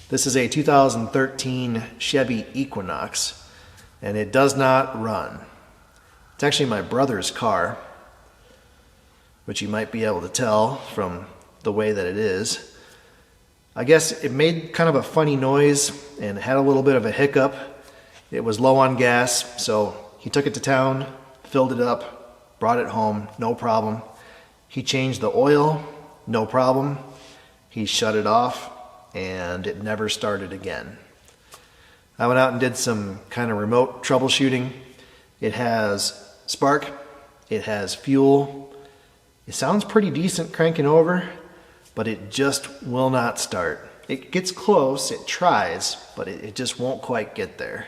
This is a 2013 Chevy Equinox, and it does not run. It's actually my brother's car, which you might be able to tell from the way that it is. I guess it made kind of a funny noise and had a little bit of a hiccup. It was low on gas, so he took it to town, filled it up, brought it home, no problem. He changed the oil, no problem. He shut it off, and it never started again. I went out and did some kind of remote troubleshooting. It has spark, it has fuel. It sounds pretty decent cranking over, but it just will not start. It gets close, it tries, but it just won't quite get there.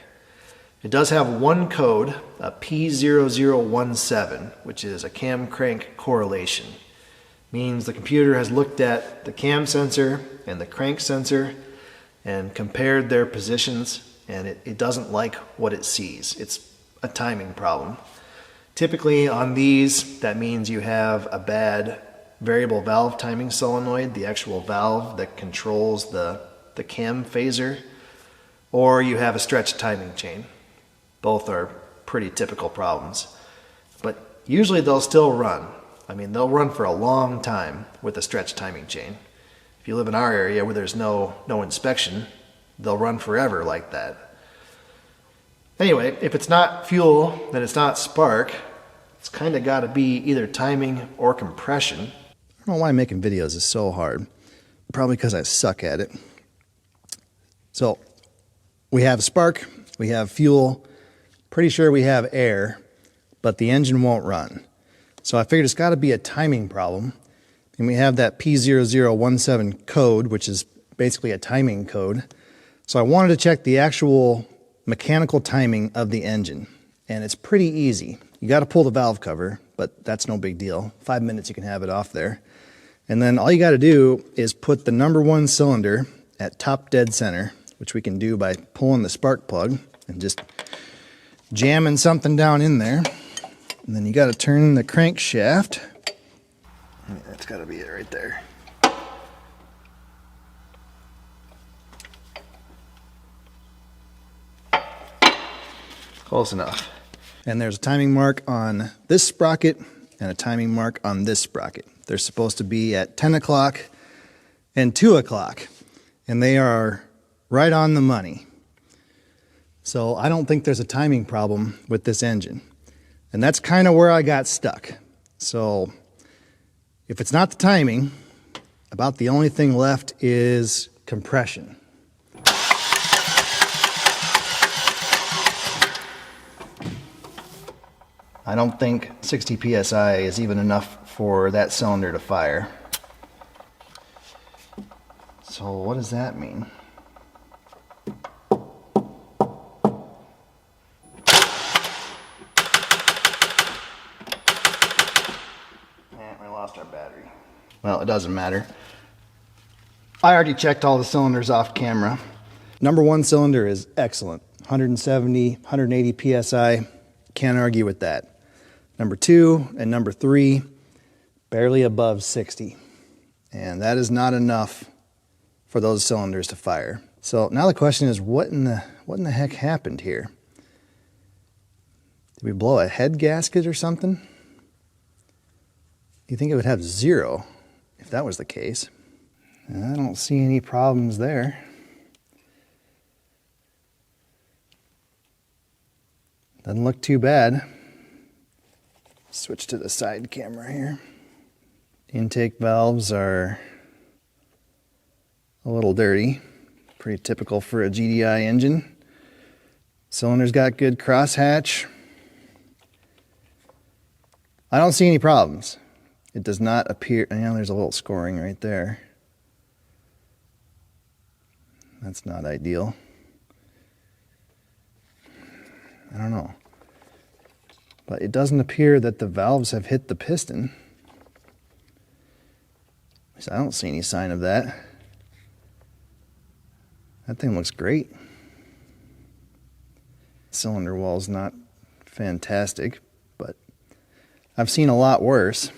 It does have one code, a P0017, which is a cam crank correlation. Means the computer has looked at the cam sensor and the crank sensor and compared their positions, and it doesn't like what it sees. It's a timing problem. Typically on these, that means you have a bad variable valve timing solenoid, the actual valve that controls the cam phaser, or you have a stretched timing chain. Both are pretty typical problems. But usually they'll still run. I mean, they'll run for a long time with a stretched timing chain. If you live in our area where there's no inspection, they'll run forever like that. Anyway, if it's not fuel, then it's not spark. It's kind of got to be either timing or compression. I don't know why making videos is so hard. Probably because I suck at it. So, we have spark, we have fuel, pretty sure we have air, but the engine won't run. So I figured it's got to be a timing problem. And we have that P0017 code, which is basically a timing code. So I wanted to check the actual mechanical timing of the engine. And it's pretty easy. You got to pull the valve cover, but that's no big deal. 5 minutes you can have it off there. And then all you got to do is put the number one cylinder at top dead center, which we can do by pulling the spark plug and just jamming something down in there. And then you got to turn the crankshaft. That's got to be it right there. Close enough. And there's a timing mark on this sprocket and a timing mark on this sprocket. They're supposed to be at 10 o'clock and 2 o'clock. And they are right on the money. So I don't think there's a timing problem with this engine. And that's kind of where I got stuck. So if it's not the timing, about the only thing left is compression. I don't think 60 psi is even enough for that cylinder to fire. So what does that mean? Our battery. Well, it doesn't matter. I already checked all the cylinders off camera. Number one cylinder is excellent. 170, 180 psi. Can't argue with that. Number two and number three, barely above 60. And that is not enough for those cylinders to fire. So now the question is, what in the heck happened here? Did we blow a head gasket or something? You think it would have zero if that was the case. I don't see any problems there. Doesn't look too bad. Switch to the side camera here. Intake valves are a little dirty. Pretty typical for a GDI engine. Cylinder's got good crosshatch. I don't see any problems. It does not appear, there's a little scoring right there. That's not ideal. I don't know. But it doesn't appear that the valves have hit the piston. At least I don't see any sign of that. That thing looks great. Cylinder wall's not fantastic, but I've seen a lot worse.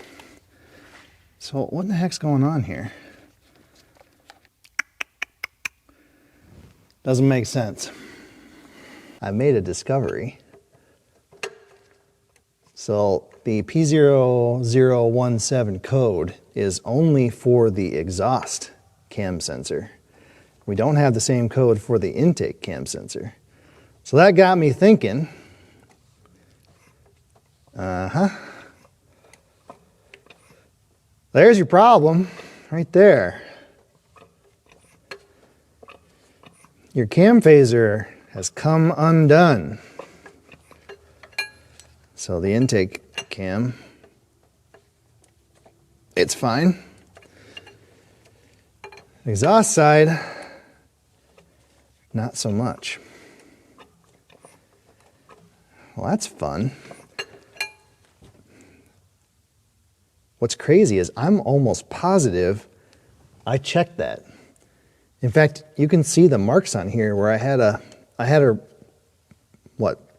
So what the heck's going on here? Doesn't make sense. I made a discovery. So the P0017 code is only for the exhaust cam sensor. We don't have the same code for the intake cam sensor. So that got me thinking, there's your problem right there. Your cam phaser has come undone. So the intake cam, it's fine. Exhaust side, not so much. Well, that's fun. What's crazy is I'm almost positive I checked that. In fact, you can see the marks on here where I had a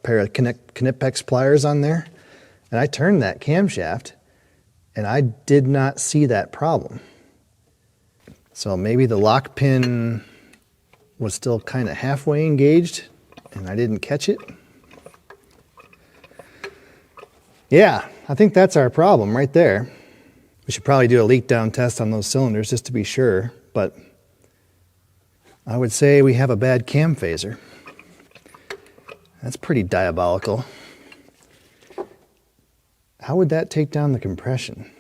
pair of Knipex pliers on there, and I turned that camshaft, and I did not see that problem. So maybe the lock pin was still kind of halfway engaged, and I didn't catch it. Yeah, I think that's our problem right there. We should probably do a leak down test on those cylinders just to be sure, but I would say we have a bad cam phaser. That's pretty diabolical. How would that take down the compression?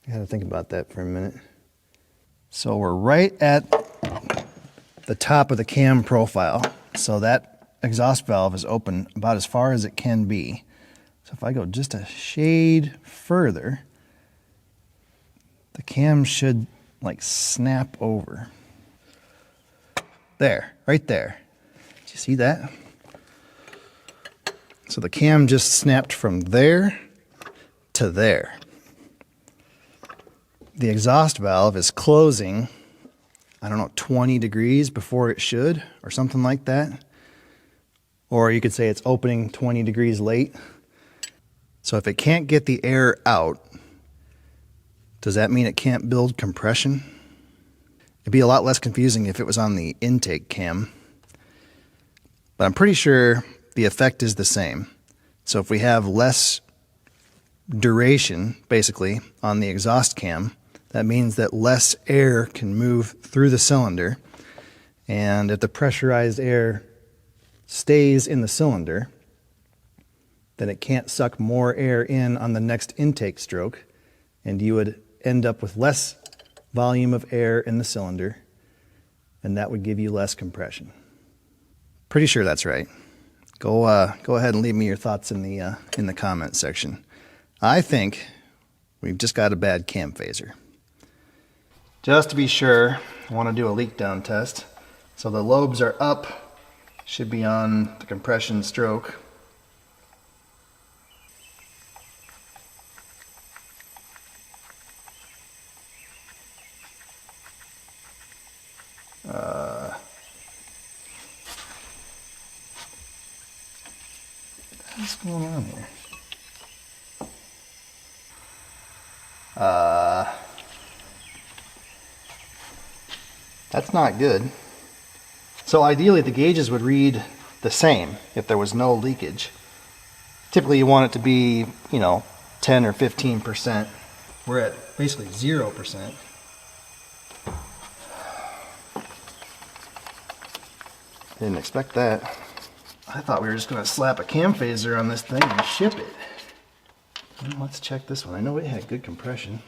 I gotta think about that for a minute. So we're right at the top of the cam profile. So that exhaust valve is open about as far as it can be. So if I go just a shade further, the cam should like snap over. There, right there. Did you see that? So the cam just snapped from there to there. The exhaust valve is closing, I don't know, 20 degrees before it should, or something like that. Or you could say it's opening 20 degrees late. So if it can't get the air out, does that mean it can't build compression? It'd be a lot less confusing if it was on the intake cam. But I'm pretty sure the effect is the same. So if we have less duration, basically, on the exhaust cam, that means that less air can move through the cylinder. And if the pressurized air stays in the cylinder, then it can't suck more air in on the next intake stroke, and you would end up with less volume of air in the cylinder, and that would give you less compression. Pretty sure that's right. Go ahead and leave me your thoughts in the comment section. I think we've just got a bad cam phaser. Just to be sure, I want to do a leak down test. So the lobes are up, should be on the compression stroke. What's going on here? That's not good. So ideally the gauges would read the same if there was no leakage. Typically you want it to be, 10 or 15%. We're at basically 0%. Didn't expect that. I thought we were just going to slap a cam phaser on this thing and ship it. Well, let's check this one. I know it had good compression.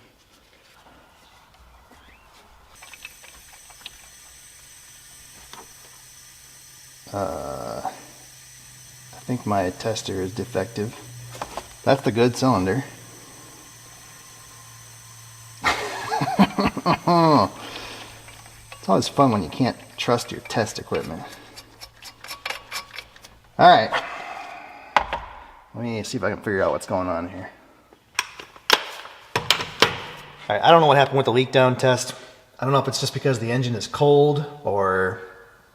I think my tester is defective. That's the good cylinder. It's always fun when you can't trust your test equipment. Alright, let me see if I can figure out what's going on here. Alright, I don't know what happened with the leak down test. I don't know if it's just because the engine is cold or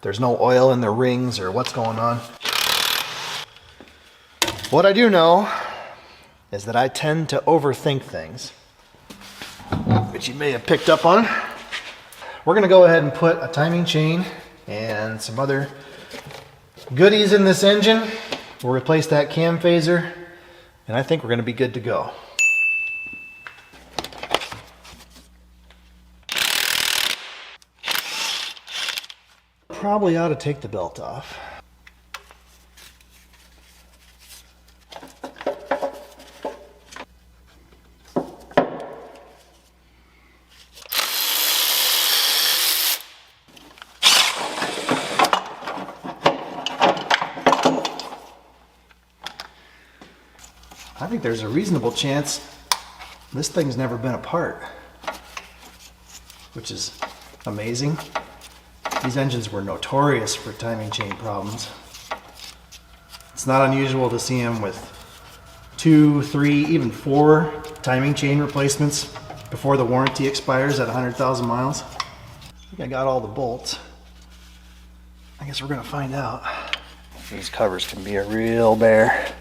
there's no oil in the rings or what's going on. What I do know is that I tend to overthink things, which you may have picked up on. We're going to go ahead and put a timing chain and some other goodies in this engine. We'll replace that cam phaser, and I think we're going to be good to go. Probably ought to take the belt off. I think there's a reasonable chance this thing's never been apart, which is amazing. These engines were notorious for timing chain problems. It's not unusual to see them with 2, 3, even 4 timing chain replacements before the warranty expires at 100,000 miles. I think I got all the bolts. I guess we're gonna find out. These covers can be a real bear.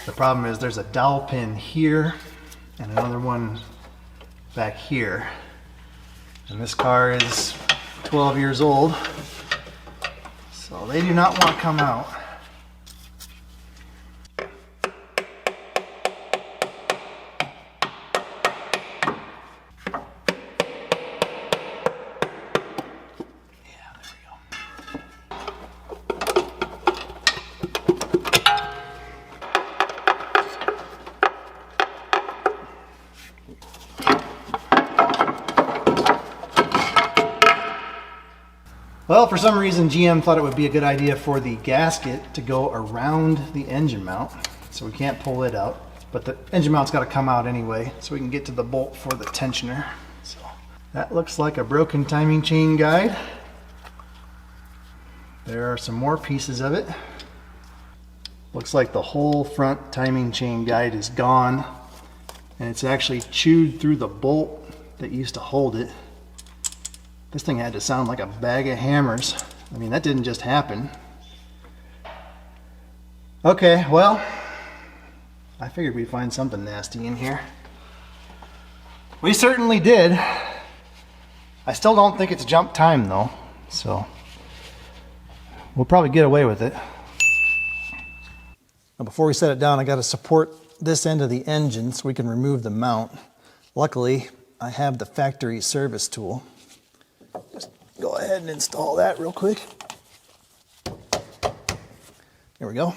The problem is there's a dowel pin here and another one back here. And this car is 12 years old, so they do not want to come out. Well, for some reason GM thought it would be a good idea for the gasket to go around the engine mount, so we can't pull it out. But the engine mount's got to come out anyway, so we can get to the bolt for the tensioner. So that looks like a broken timing chain guide. There are some more pieces of it. Looks like the whole front timing chain guide is gone, and it's actually chewed through the bolt that used to hold it. This thing had to sound like a bag of hammers. I mean, that didn't just happen. Okay, well, I figured we'd find something nasty in here. We certainly did. I still don't think it's jump time though, so we'll probably get away with it. Now, before we set it down, I got to support this end of the engine so we can remove the mount. Luckily, I have the factory service tool. Just go ahead and install that real quick. There we go.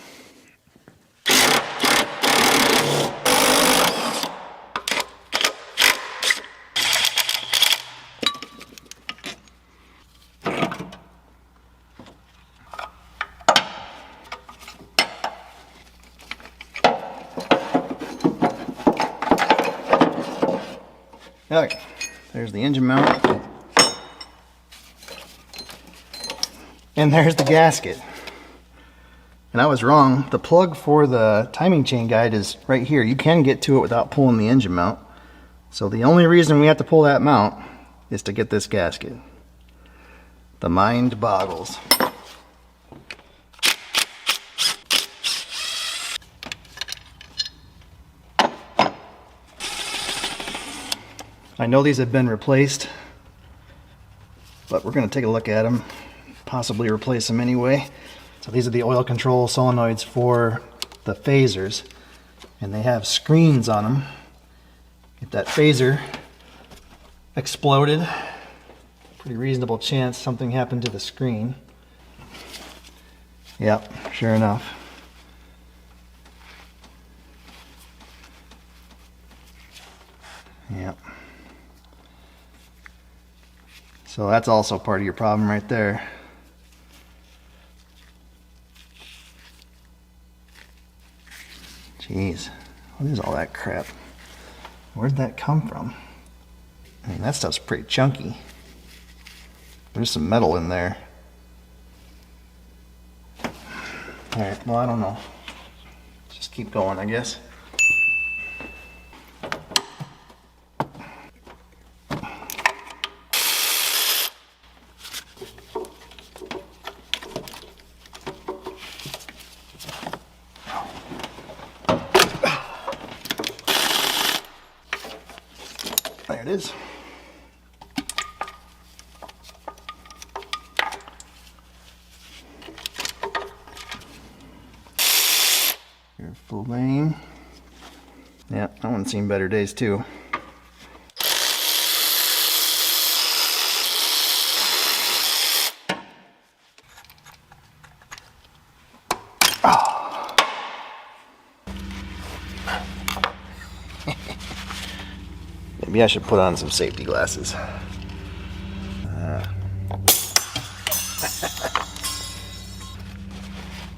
Okay, there's the engine mount. And there's the gasket. And I was wrong. The plug for the timing chain guide is right here. You can get to it without pulling the engine mount. So the only reason we have to pull that mount is to get this gasket. The mind boggles. I know these have been replaced, but we're going to take a look at them. Possibly replace them anyway. So these are the oil control solenoids for the phasers, and they have screens on them. If that phaser exploded, pretty reasonable chance something happened to the screen. Yep, sure enough. Yep. So that's also part of your problem right there. Jeez, what is all that crap? Where'd that come from? I mean, that stuff's pretty chunky. There's some metal in there. Alright, well, I don't know. Just keep going, I guess. it is. Careful, lane. Yeah, that one's seen better days too. Maybe I should put on some safety glasses.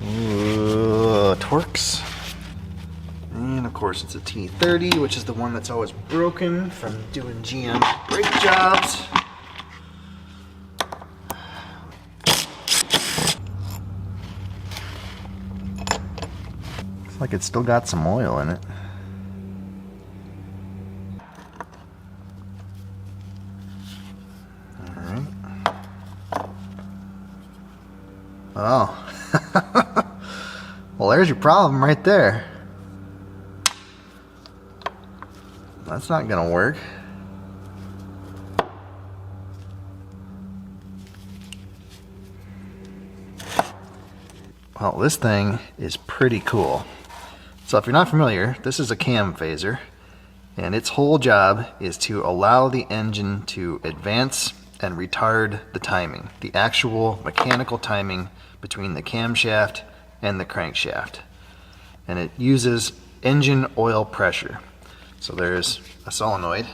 Ooh, Torx. And of course it's a T30, which is the one that's always broken from doing GM brake jobs. Looks like it's still got some oil in it. Oh. Well, there's your problem right there. That's not gonna work. Well, this thing is pretty cool. So if you're not familiar, this is a cam phaser, and its whole job is to allow the engine to advance and retard the timing, the actual mechanical timing between the camshaft and the crankshaft. And it uses engine oil pressure. So there's a solenoid,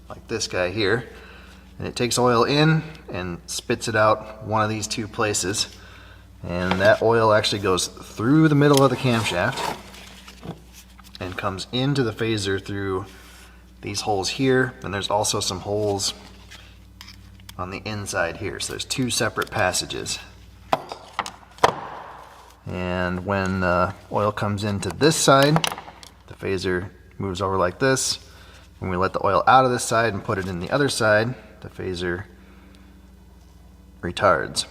like this guy here, and it takes oil in and spits it out one of these two places. And that oil actually goes through the middle of the camshaft and comes into the phaser through these holes here, and there's also some holes on the inside here. So there's two separate passages. And when the oil comes into this side, the phaser moves over like this. When we let the oil out of this side and put it in the other side, the phaser retards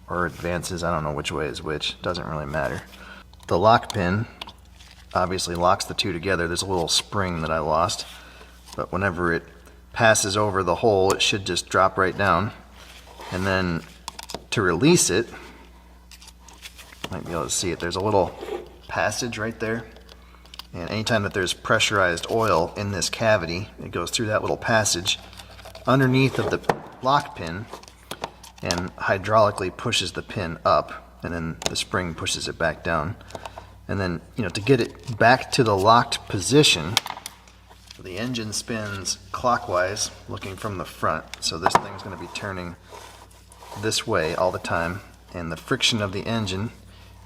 or advances. I don't know which way is which, doesn't really matter. The lock pin obviously locks the two together. There's a little spring that I lost, but whenever it passes over the hole, it should just drop right down. And then to release it, might be able to see it, there's a little passage right there, and anytime that there's pressurized oil in this cavity, it goes through that little passage underneath of the lock pin and hydraulically pushes the pin up, and then the spring pushes it back down. And then, to get it back to the locked position, the engine spins clockwise looking from the front, so this thing's going to be turning this way all the time, and the friction of the engine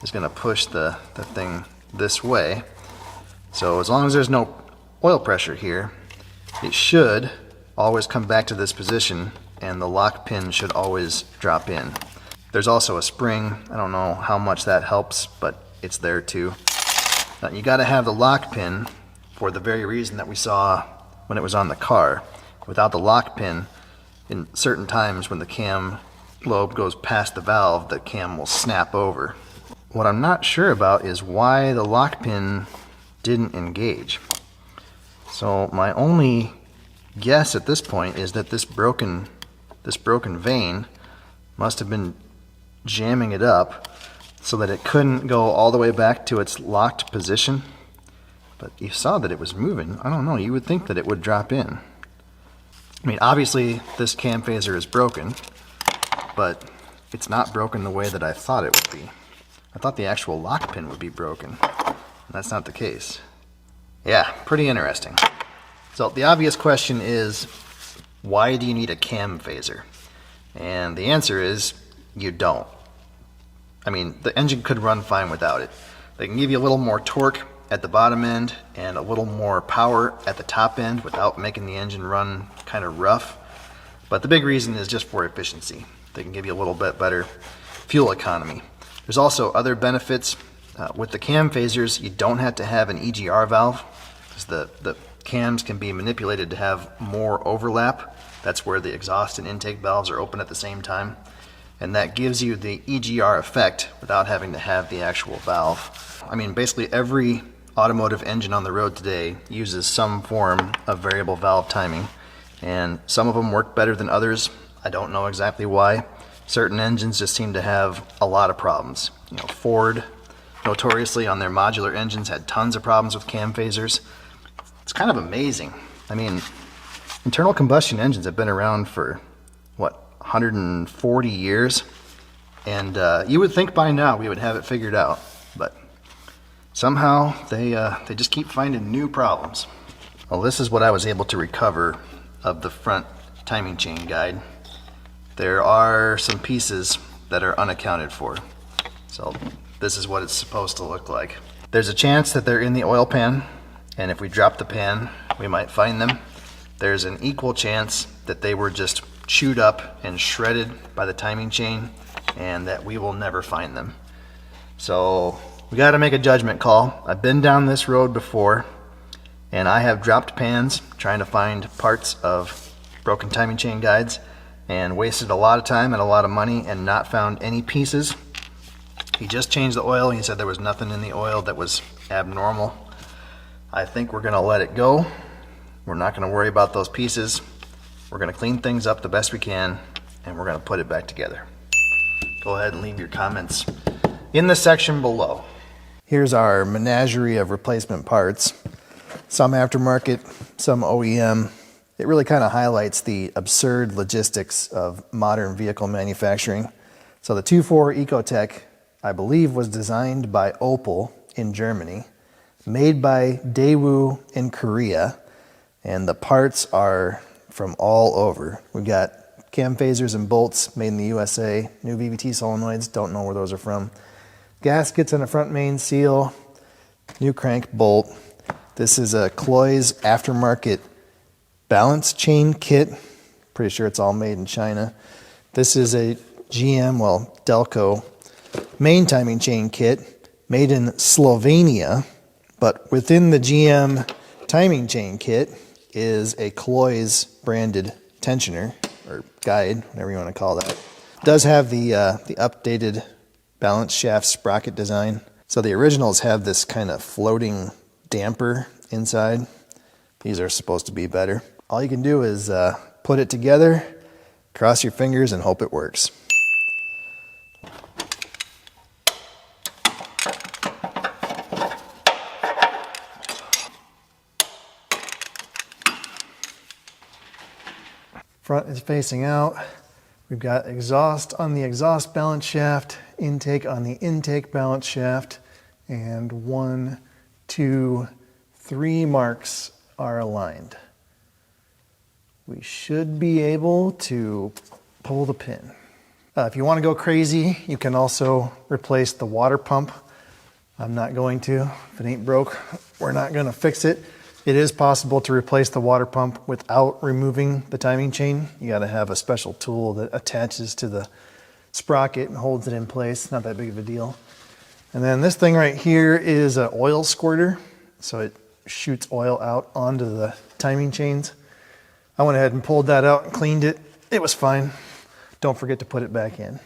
is going to push the thing this way. So as long as there's no oil pressure here, it should always come back to this position, and the lock pin should always drop in. There's also a spring. I don't know how much that helps, but it's there too. Now, you got to have the lock pin for the very reason that we saw when it was on the car. Without the lock pin, in certain times when the cam lobe goes past the valve, the cam will snap over. What I'm not sure about is why the lock pin didn't engage. So my only guess at this point is that this broken vane must have been jamming it up so that it couldn't go all the way back to its locked position. But you saw that it was moving. I don't know, you would think that it would drop in. I mean, obviously this cam phaser is broken, but it's not broken the way that I thought it would be. I thought the actual lock pin would be broken. That's not the case. Yeah, pretty interesting. So the obvious question is, why do you need a cam phaser? And the answer is, you don't. I mean, the engine could run fine without it. They can give you a little more torque at the bottom end and a little more power at the top end without making the engine run kind of rough. But the big reason is just for efficiency. They can give you a little bit better fuel economy. There's also other benefits. With the cam phasers, you don't have to have an EGR valve, because the cams can be manipulated to have more overlap. That's where the exhaust and intake valves are open at the same time. And that gives you the EGR effect without having to have the actual valve. I mean, basically every automotive engine on the road today uses some form of variable valve timing. and some of them work better than others. I don't know exactly why. Certain engines just seem to have a lot of problems. You know, Ford, notoriously on their modular engines, had tons of problems with cam phasers. It's kind of amazing. I mean, internal combustion engines have been around for, what, 140 years? And you would think by now we would have it figured out, but somehow they just keep finding new problems. Well, this is what I was able to recover of the front timing chain guide. There are some pieces that are unaccounted for. So this is what it's supposed to look like. There's a chance that they're in the oil pan, and if we drop the pan, we might find them. There's an equal chance that they were just chewed up and shredded by the timing chain, and that we will never find them. So we got to make a judgment call. I've been down this road before, and I have dropped pans trying to find parts of broken timing chain guides, and wasted a lot of time and a lot of money and not found any pieces. He just changed the oil. He said there was nothing in the oil that was abnormal. I think we're gonna let it go. We're not gonna worry about those pieces. We're gonna clean things up the best we can, and we're gonna put it back together. Go ahead and leave your comments in the section below. Here's our menagerie of replacement parts. Some aftermarket, some OEM. It really kind of highlights the absurd logistics of modern vehicle manufacturing. So the 2.4 Ecotec, I believe, was designed by Opel in Germany, made by Daewoo in Korea, and the parts are from all over. We've got cam phasers and bolts made in the USA, new VVT solenoids, don't know where those are from. Gaskets and a front main seal, new crank bolt. This is a Cloy's aftermarket balance chain kit. Pretty sure it's all made in China. This is a GM, well, Delco main timing chain kit made in Slovenia, but within the GM timing chain kit is a Cloy's branded tensioner or guide, whatever you want to call that. It does have the updated balance shaft sprocket design. So the originals have this kind of floating damper inside. These are supposed to be better. All you can do is put it together, cross your fingers, and hope it works. Front is facing out. We've got exhaust on the exhaust balance shaft, intake on the intake balance shaft, and 1, 2, 3 marks are aligned. We should be able to pull the pin. If you want to go crazy, you can also replace the water pump. I'm not going to. If it ain't broke, we're not going to fix it. It is possible to replace the water pump without removing the timing chain. You got to have a special tool that attaches to the sprocket and holds it in place. Not that big of a deal. And then this thing right here is an oil squirter. So it shoots oil out onto the timing chains. I went ahead and pulled that out and cleaned it. It was fine. Don't forget to put it back in.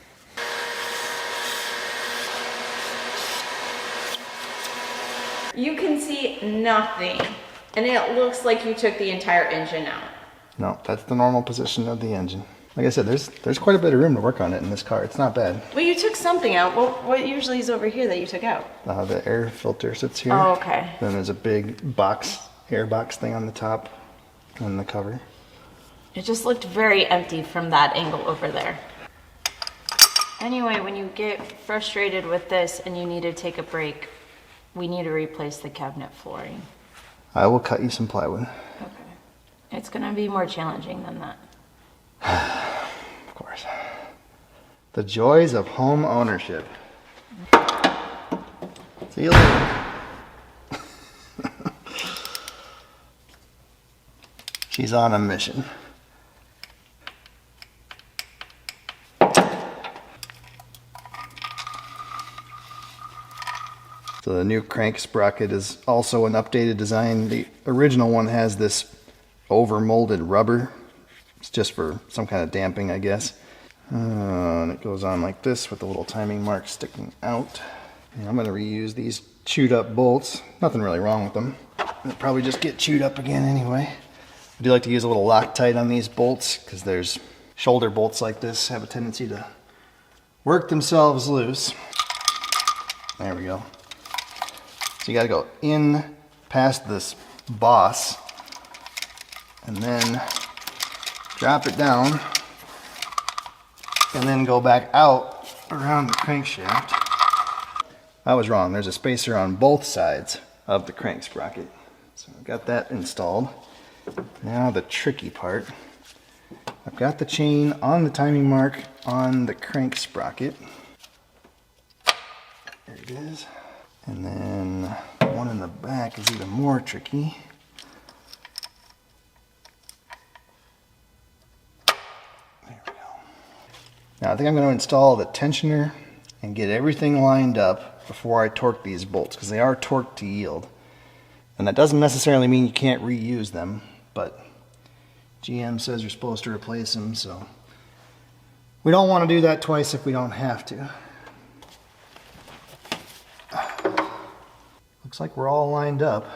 You can see nothing, and it looks like you took the entire engine out. No, that's the normal position of the engine. Like I said, there's quite a bit of room to work on it in this car. It's not bad. Well, you took something out. Well, what usually is over here that you took out? The air filter sits here. Oh, okay. Then there's a big box, air box thing on the top and the cover. It just looked very empty from that angle over there. Anyway, when you get frustrated with this and you need to take a break, we need to replace the cabinet flooring. I will cut you some plywood. Okay. It's going to be more challenging than that. Of course. The joys of home ownership. See you later. She's on a mission. So the new crank sprocket is also an updated design. The original one has this over-molded rubber. It's just for some kind of damping, I guess. And it goes on like this with the little timing mark sticking out. And I'm going to reuse these chewed up bolts. Nothing really wrong with them. They'll probably just get chewed up again anyway. I do like to use a little Loctite on these bolts because there's shoulder bolts like this have a tendency to work themselves loose. There we go. So you got to go in past this boss and then drop it down and then go back out around the crankshaft. I was wrong. There's a spacer on both sides of the crank sprocket. So I've got that installed. Now the tricky part. I've got the chain on the timing mark on the crank sprocket. There it is. And then the one in the back is even more tricky. There we go. Now I think I'm going to install the tensioner and get everything lined up before I torque these bolts, because they are torqued to yield. And that doesn't necessarily mean you can't reuse them, but GM says you're supposed to replace them, so we don't want to do that twice if we don't have to. Looks like we're all lined up.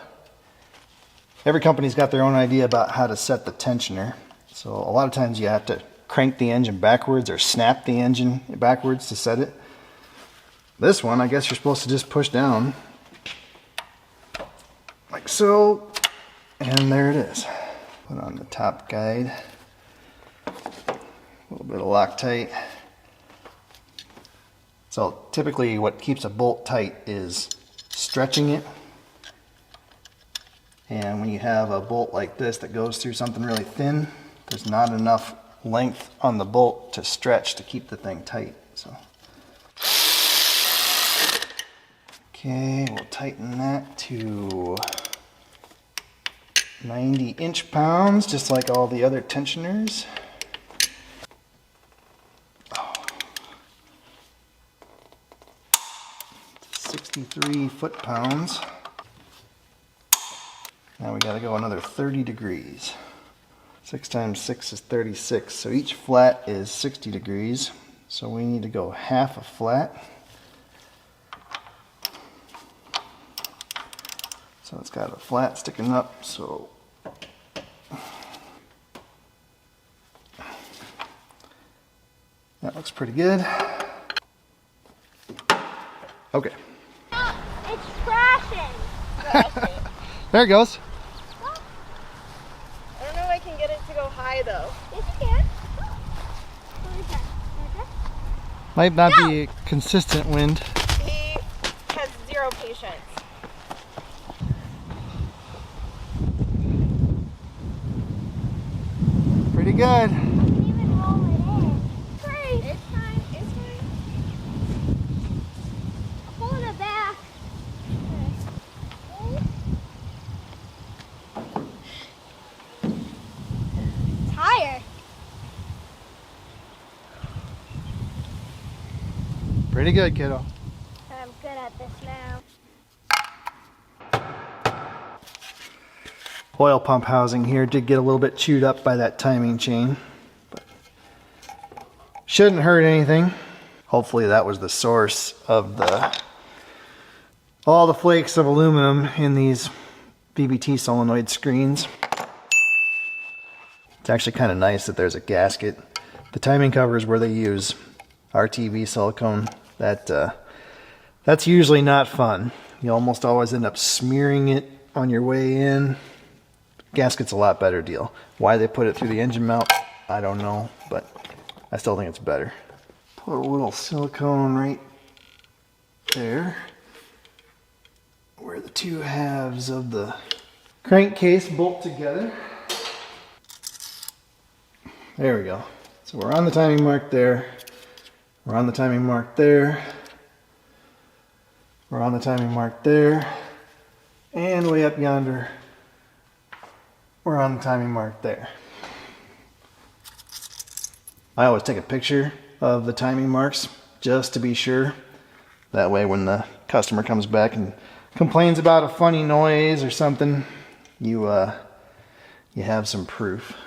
Every company's got their own idea about how to set the tensioner. So a lot of times you have to crank the engine backwards or snap the engine backwards to set it. This one, I guess you're supposed to just push down like so, and there it is. Put on the top guide, a little bit of Loctite. So typically what keeps a bolt tight is stretching it. And when you have a bolt like this that goes through something really thin, there's not enough length on the bolt to stretch to keep the thing tight. So, okay, we'll tighten that to 90 inch-pounds, just like all the other tensioners. 63 foot-pounds. Now we gotta go another 30 degrees. 6 times 6 is 36, so each flat is 60 degrees. So we need to go half a flat. So it's got a flat sticking up, so that looks pretty good. Okay. It's crashing. There it goes. I don't know if I can get it to go high though. Yes, you can. What is that? Okay. Might not be consistent wind. He has zero patience. Pretty good. I can even roll it in. Great. It's fine. It's fine. Hold it back. It's higher. Pretty good, kiddo. I'm good at this now. Oil pump housing here did get a little bit chewed up by that timing chain, but shouldn't hurt anything. Hopefully that was the source of all the flakes of aluminum in these VBT solenoid screens. It's actually kind of nice that there's a gasket. The timing covers where they use RTV silicone, that's usually not fun. You almost always end up smearing it on your way in. Gasket's a lot better deal. Why they put it through the engine mount, I don't know, but I still think it's better. Put a little silicone right there where the two halves of the crankcase bolt together. There we go. So we're on the timing mark there. We're on the timing mark there. We're on the timing mark there. And way up yonder, we're on the timing mark there. I always take a picture of the timing marks just to be sure. That way when the customer comes back and complains about a funny noise or something, you have some proof.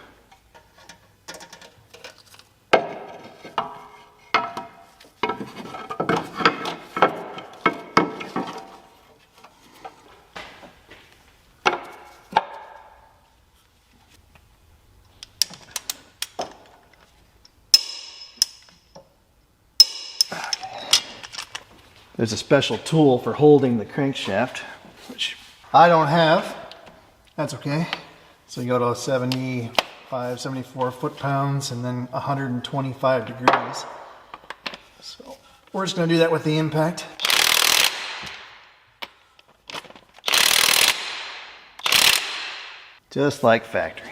There's a special tool for holding the crankshaft, which I don't have. That's okay. So you go to 75, 74 foot-pounds and then 125 degrees. So we're just going to do that with the impact. Just like factory.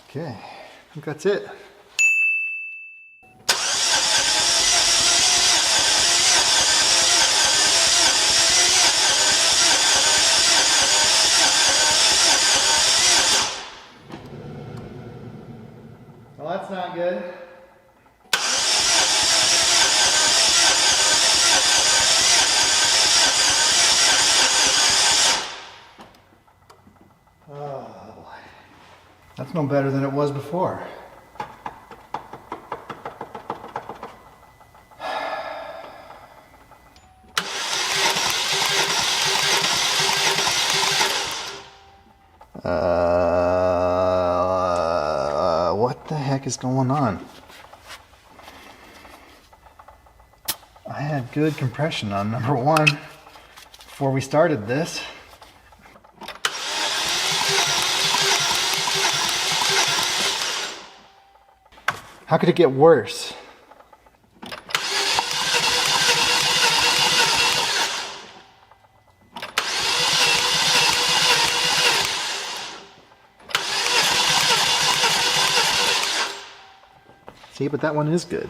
Okay, I think that's it. Well, that's not good. Oh boy. That's no better than it was before. What the heck is going on? I had good compression on number one before we started this. How could it get worse? See, but that one is good.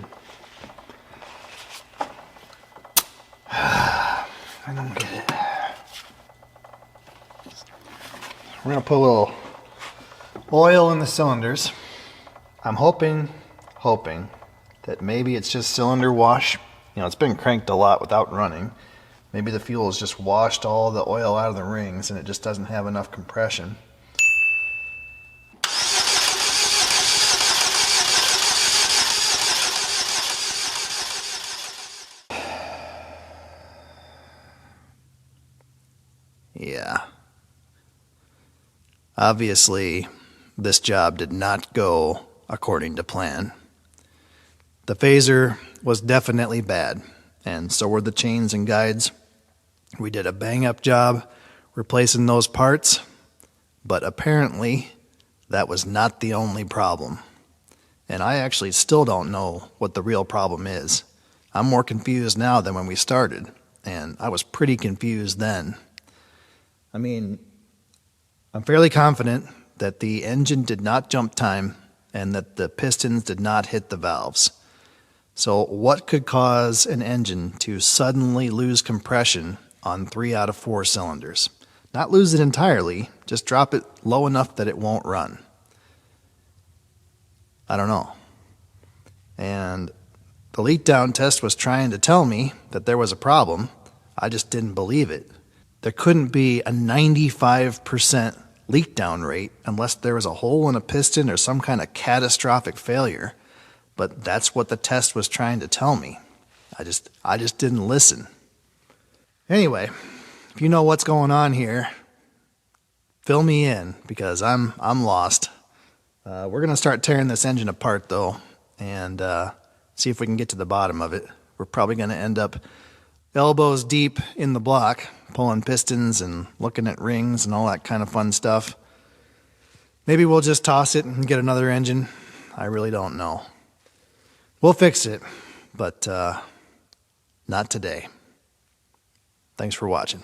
I don't get it. We're gonna put a little oil in the cylinders. I'm hoping that maybe it's just cylinder wash. You know, it's been cranked a lot without running. Maybe the fuel has just washed all the oil out of the rings and it just doesn't have enough compression. Yeah. Obviously, this job did not go according to plan. The phaser was definitely bad, and so were the chains and guides. We did a bang-up job replacing those parts, but apparently that was not the only problem. And I actually still don't know what the real problem is. I'm more confused now than when we started, and I was pretty confused then. I mean, I'm fairly confident that the engine did not jump time and that the pistons did not hit the valves. So what could cause an engine to suddenly lose compression on 3 out of 4 cylinders? Not lose it entirely, just drop it low enough that it won't run. I don't know. And the leak down test was trying to tell me that there was a problem. I just didn't believe it. There couldn't be a 95% leak down rate unless there was a hole in a piston or some kind of catastrophic failure. But that's what the test was trying to tell me. I just didn't listen. Anyway, if you know what's going on here, fill me in because I'm lost. We're gonna start tearing this engine apart though, and see if we can get to the bottom of it. We're probably gonna end up elbows deep in the block, pulling pistons and looking at rings and all that kind of fun stuff. Maybe we'll just toss it and get another engine. I really don't know. We'll fix it, but not today. Thanks for watching.